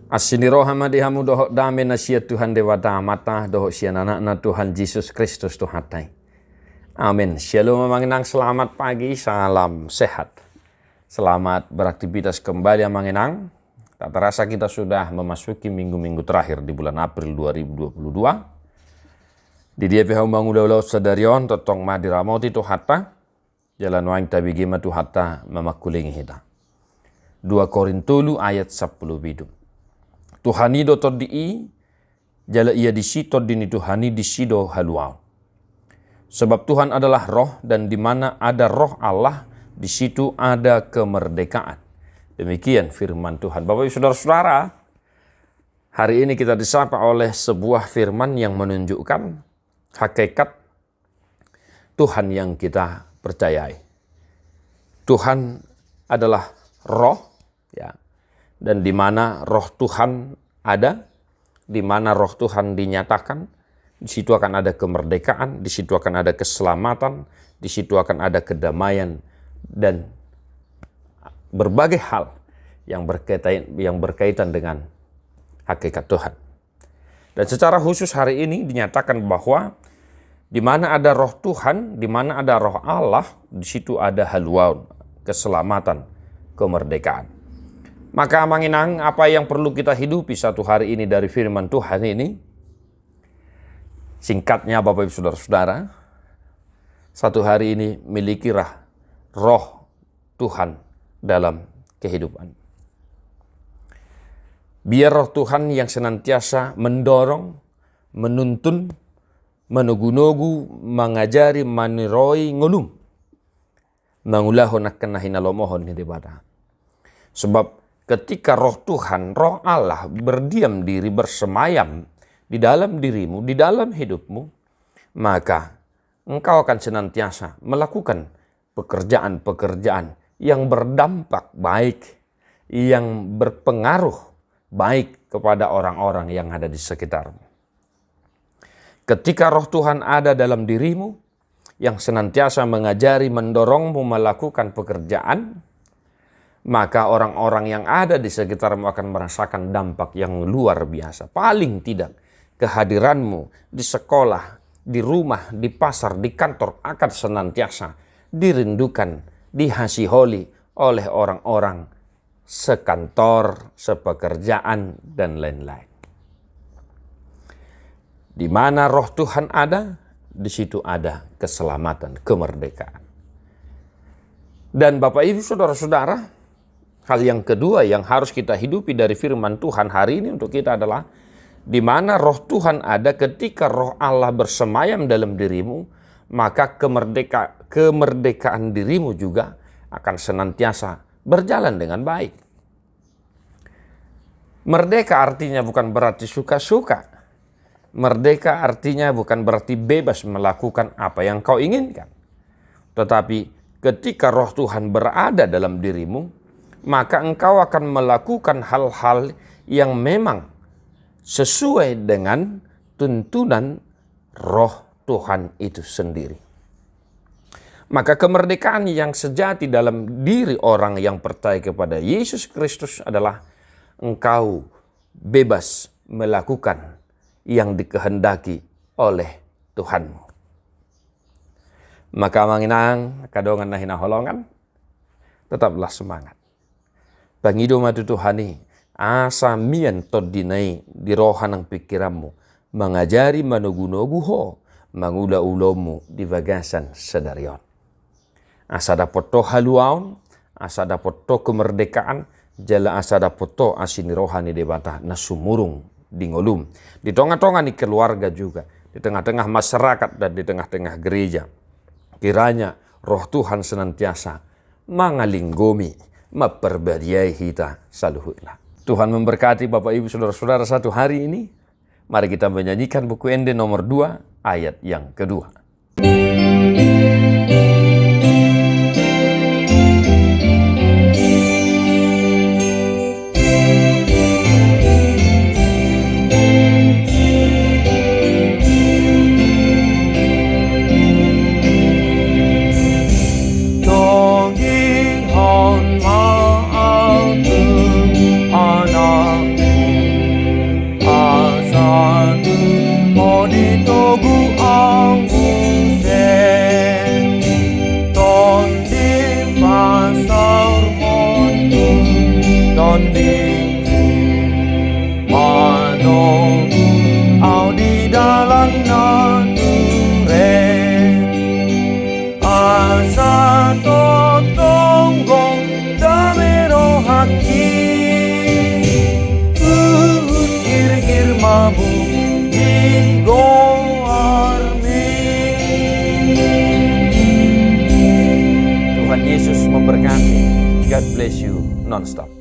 Asini rohama dihamu dohok dame nasiat Tuhan dewata mata dohok sian anak na Tuhan Yesus Kristus Tuhatai. Amin. Shalom manginang, selamat pagi, salam sehat. Selamat beraktivitas kembali manginang. Tak terasa kita sudah memasuki minggu-minggu terakhir di bulan April 2022. Di dia pihak ulau sadarion totong madiramoti Tuhata. Jalan waing tabigima Tuhata memakulingi hita. 2 Korintulu ayat 10 bidu. Tuhani do todii, jala ia disi todini Tuhani disido haluau. Sebab Tuhan adalah roh, dan di mana ada roh Allah, di situ ada kemerdekaan. Demikian firman Tuhan. Bapak Ibu Saudara-saudara, hari ini kita disapa oleh sebuah firman yang menunjukkan hakikat Tuhan yang kita percayai. Tuhan adalah roh, ya. Dan di mana roh Tuhan ada, di mana roh Tuhan dinyatakan, di situ akan ada kemerdekaan, di situ akan ada keselamatan, di situ akan ada kedamaian, dan berbagai hal yang berkaitan dengan hakikat Tuhan. Dan secara khusus hari ini dinyatakan bahwa di mana ada roh Tuhan, di mana ada roh Allah, di situ ada haluan, keselamatan, kemerdekaan. Maka manginang, apa yang perlu kita hidupi satu hari ini dari firman Tuhan ini? Singkatnya Bapak Ibu Saudara-saudara, satu hari ini milikilah roh Tuhan dalam kehidupan. Biar roh Tuhan yang senantiasa mendorong, menuntun, menugu-nugu, mengajari, maniroi, ngulum. Mangulahon akan nahinalomohon ni dibada. Sebab ketika roh Tuhan, roh Allah berdiam diri, bersemayam di dalam dirimu, di dalam hidupmu, maka engkau akan senantiasa melakukan pekerjaan-pekerjaan yang berdampak baik, yang berpengaruh baik kepada orang-orang yang ada di sekitarmu. Ketika roh Tuhan ada dalam dirimu, yang senantiasa mengajari, mendorongmu melakukan pekerjaan, maka orang-orang yang ada di sekitarmu akan merasakan dampak yang luar biasa. Paling tidak, kehadiranmu di sekolah, di rumah, di pasar, di kantor akan senantiasa dirindukan, dihasiholi oleh orang-orang sekantor, sepekerjaan, dan lain-lain. Di mana roh Tuhan ada, di situ ada keselamatan, kemerdekaan. Dan Bapak Ibu Saudara-saudara, hal yang kedua yang harus kita hidupi dari firman Tuhan hari ini untuk kita adalah di mana roh Tuhan ada, ketika roh Allah bersemayam dalam dirimu, maka kemerdekaan dirimu juga akan senantiasa berjalan dengan baik. Merdeka artinya bukan berarti suka-suka. Merdeka artinya bukan berarti bebas melakukan apa yang kau inginkan. Tetapi ketika roh Tuhan berada dalam dirimu, maka engkau akan melakukan hal-hal yang memang sesuai dengan tuntunan roh Tuhan itu sendiri. Maka kemerdekaan yang sejati dalam diri orang yang percaya kepada Yesus Kristus adalah engkau bebas melakukan yang dikehendaki oleh Tuhanmu. Maka manginang kadongan nahina holongan, tetaplah semangat. Pangido matu Tuhani, asa mian todinai di rohanang pikiranmu, mengajari manugu-nugu ho, mangula-ulomu di bagasan sedarion. Asa dapat to haluaun, asa dapat to kemerdekaan, jala asa dapat to asini rohani debata nasumurung di ngolum. Di tengah-tengah ni keluarga juga, di tengah-tengah masyarakat dan di tengah-tengah gereja. Kiranya roh Tuhan senantiasa mangalinggomi, memperbarui kita saluhutlah. Tuhan memberkati Bapak Ibu Saudara-saudara satu hari ini. Mari kita menyanyikan buku Ende nomor 2 ayat yang kedua. Dong in hon kamu Igo Armi. Tuhan Yesus memberkati. God bless you non-stop.